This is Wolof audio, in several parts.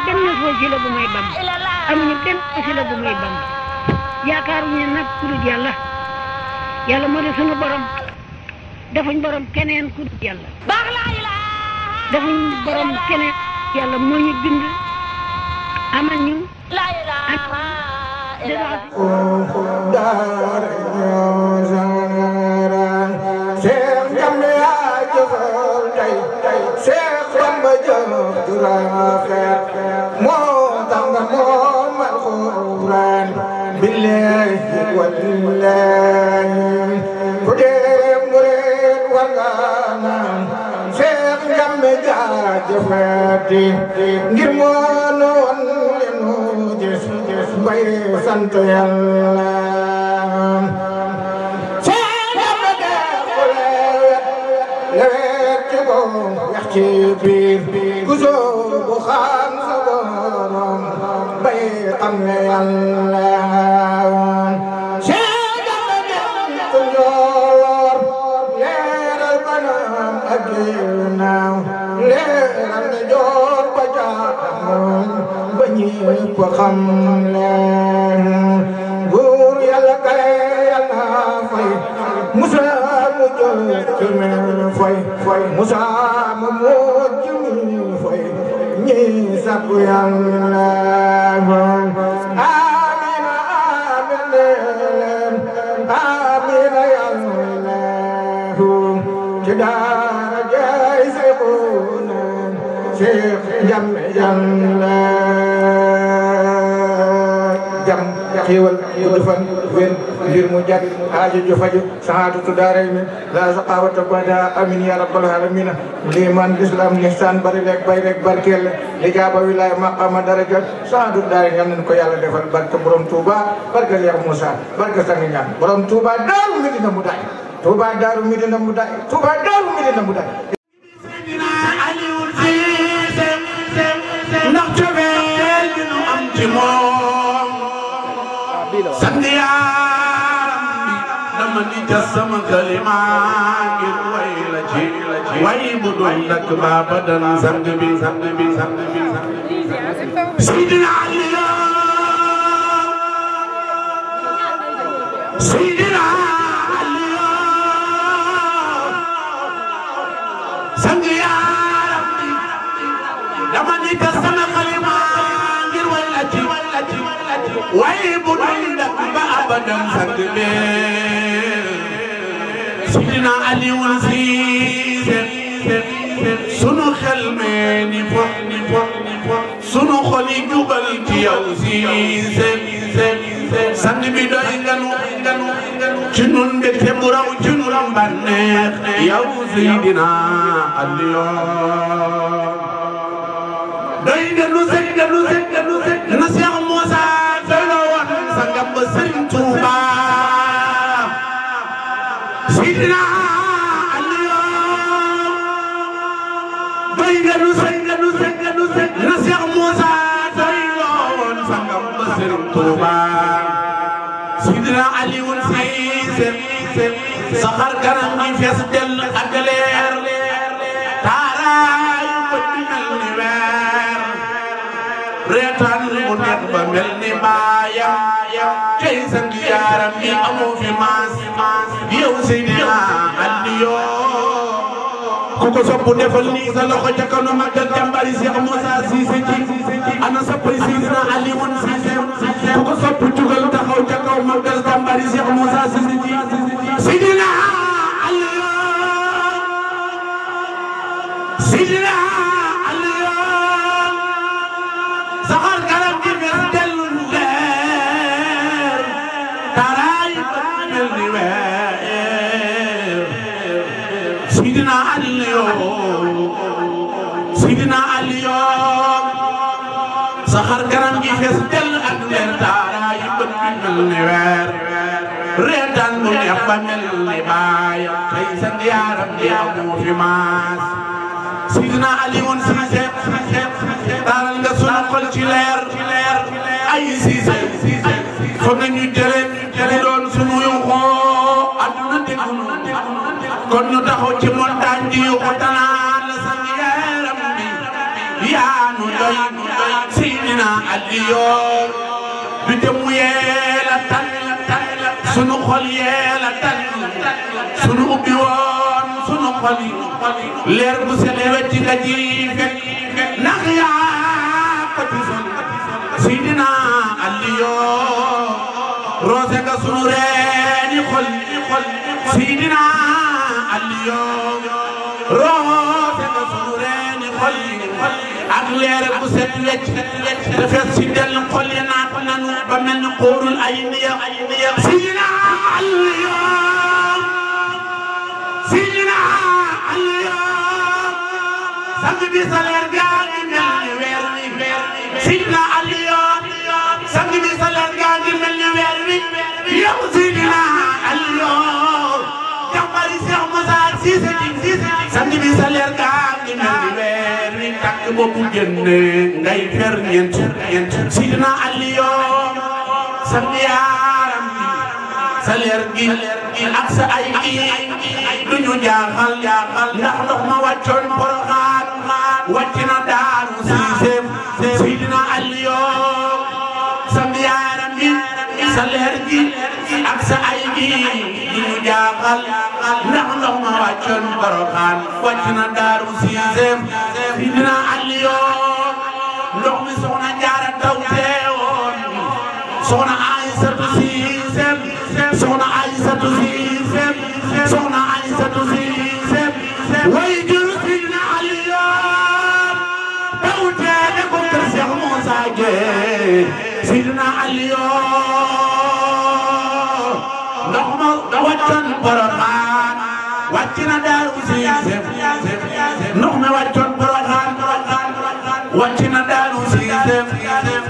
benn wasila bu may Bamba amuñu benn wasila bu may Bamba yaakaaruñu nag ku dul yàlla yàlla moo di sunu borom defuñ borom keneen ku dul yàlla defuñ borom keneen yàlla moo ñu bind amal ñu ak ngir moo noon leenu gis bay sant Yàlla lewet ci boom yax ci biir ku soobu xam sa borom bay xam ne Yàlla ku ñoor leeral banam ak ginnaaw leeral na joor ba jaamoon ba ñépp xam leen buur Yàlla kay Yàlla fay Musa mu jël ci mel fay Musa mu mujj mi fay ñi sakku Yàlla amina amin leen amina Yàlla ci daara jay Seexuna Seex Jamme Yàlla jam xiiwal gudd fan wér ngir mu jag aajo ju faju sahaadatu daarayni la saqawata bada amin ya rabbal alamin liman islam lihsan bari rek bay rek barkeel li jaaba wilaaya maqama daraja sahaadatu daarayni yal nañu ko yàlla defal barke borom Touba barke Cheikh Moussa barke sangi ñaan borom Touba daaru Medina mu day Touba daaru Medina mu day Touba daaru Medina mu day ndax cofeel gi nu am ci moom sant yaaram bi dama ni ca sama kalima ngir way la ci way bu doon dakk baaba dan sang bi Seydina Aliyu Seydina Aliyu sang yaaram bi dama ni ca sama kalima ngir way la ci way bu doon dakk ba abadan sang bi Seydina Aliyu Siise sunu xel mee ni fo sunu xol yi jubal ci yow Siise sang bi doy nganu ci nun mbégte bu raw ci nun bànneex yow Seydina Aliyu doy nganu sëg na Seex Muusa doy la woon sangam ba Sëriñ Tuuba Seydina Aliyu doy nganu sëg na Seex Muusa doy la woon sangam ba Sëriñ Tuuba Seydina Aliyu Siise saxar kanam gi fees dell ak leer taaraayu bët bi mel ni weer reetaan mu neex ba mel ni baayam tey sang yaaram bi amoo fi maas yow Seydina Aliyu ku ko sopp defal nii sa loxo ca kaw magal jàmbari Seex Muusa Siise ci ana soppay Seydina Aliyu Siise ku ko sopp jugal taxaw ca kaw magal jàmbari Seex Muusa Siise ci Seydina Aliyu Seydina Aliyu saxar garab gi fees dellu leer taraay ba mel ni weer Seydina Aliyu saxar garab gi fees dellu ak leer taraay ba mel ni weer reetaan mu neex ba mel ni baayam tey sang yaaram di amoo fi maas Seydina Aliyu Siise taaral nga sunu xol ci leer ay Siise foog nañu jëlee mu doon sunu yuxoo adduna déglu kon ñu taxaw ci montagne di yuxu tanaan la sang yaaram bi yaa nu doy Seydina Aliyu du jëmm yee la tan sunu xol yee la tan sunu ubbi woon sunu xol yi leer bu set wecc nga ji fekk ndax yaa ko ci sol Seydina Aliyu roose nga sunu reeni xol Seydina Aliyu roose nga sunu reeni xol ak leer bu set wecc te fees si del xol yi naat nanu ba mel ni xóorul ay niya Seydina Aliyu Seydina Aliyu sang bi sa leer gaa ngi mel ni weer wi Seydina Aliyu sang bi sa leer gaa ngi mel ni weer wi yow Seydina Aliyu jàmbari Cheikh Moussa Cissé sang bi sa leer gaa ngi mel ni weer wi takk boppu génne ngay fer ñeent Seydina Aliyu sang yaaram bi sa leer gi ak sa ay gi duñu jaaxal ndax ndox ma wàccoon Porokhane wàcc na Daaru Cissé Seydina Aliyu sang yaaram bi sa leer gi ak sa ay gi duñu jaaxal ndax ndox ma wàccoon Porokhane wàcc na Daaru Cissé Seydina Aliyu ndox mi soxna Jaara taw teewoon soxna Aysatu Cissé soxna Aysatu Cissé soxna Aysatu Cissé way jur Seydina Aliyu taw tee ko kër Cheikh Moussa Gueye Seydina Aliyu ndox ma wàccoon Porokhane wàcc na Daaru Cissé ndox mi wàccoon Porokhane wàcc na Daaru Cissé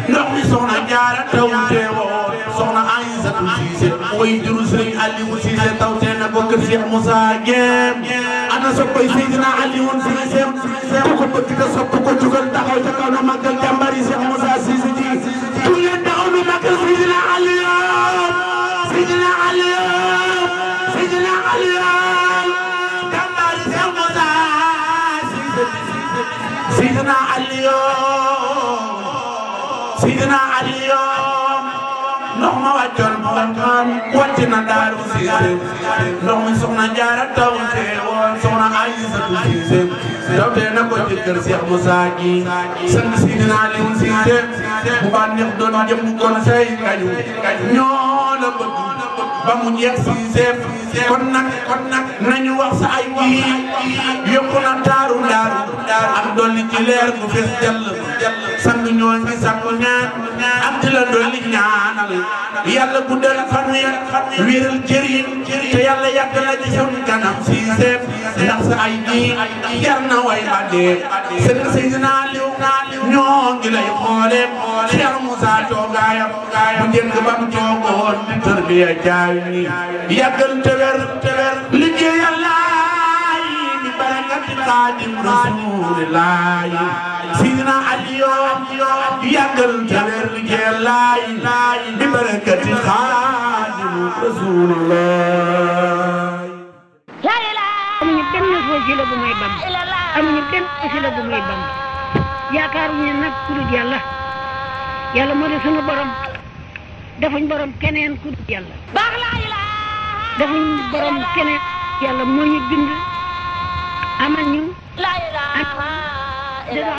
ndox mi soxna Jaara taw teewoon soxna Aysatu Cissé way juru Sëriñ Aliou Cissé taw tee na ko kër Cheikh Moussa Gueye ana soppay Seydina Aliou Cissé ku ko bëgg te sopp ko jugal taxaw ca kaw na màggal jàmbari Cheikh Moussa Cissé ji tu leen taxaw nu màggal Seydina Aliou Seydina Aliou Seydina Aliou jàmbari Cheikh Moussa Cissé Seydina Aliou Seydina Aliou ndox ma wàccoon Porokhane wàcc na Daaru Cissé ndox mi soxna Jaara taw teewoon soxna Aysatu Cissé taw tee na ko ci kër Cheikh Moussa gi sant Seydina Aliou Cissé bu baax neex doon jëm kon say kañu ñoo la bëgg ba mu jeex Cissé kon nag nañu wax sa ay gi yokku na taaru ak dolli ci leer gu fees jàll sang ñoo ngi sakku ñaan ak di la dolli ñaanal yàlla guddal fan wi wéeral jëriñ te yàlla yàgg la ci sunu kanam Cissé ndax sa ay gi jar na way ba dee sëñ Seydina Aliou ñoo ngi lay xoole Cheikh Moussa toogaayam bu njëkk ba mu toogoon di tërbiya jaay ni yàggal te wér liggéeyal laay bi barakati Xaadim Rasuulillaahi Seydina Aliou yàggal te wér liggéeyal laay bi barakati Xaadim Rasuulillaahi amuñu benn wasila bu may Bamba amuñu benn wasila bu may Bamba yaakaaruñu nag ku dul yàlla yàlla moo di sunu borom defuñ borom keneen ku dul yàlla defuñ borom keneen yàlla moo ñu bind amal ñu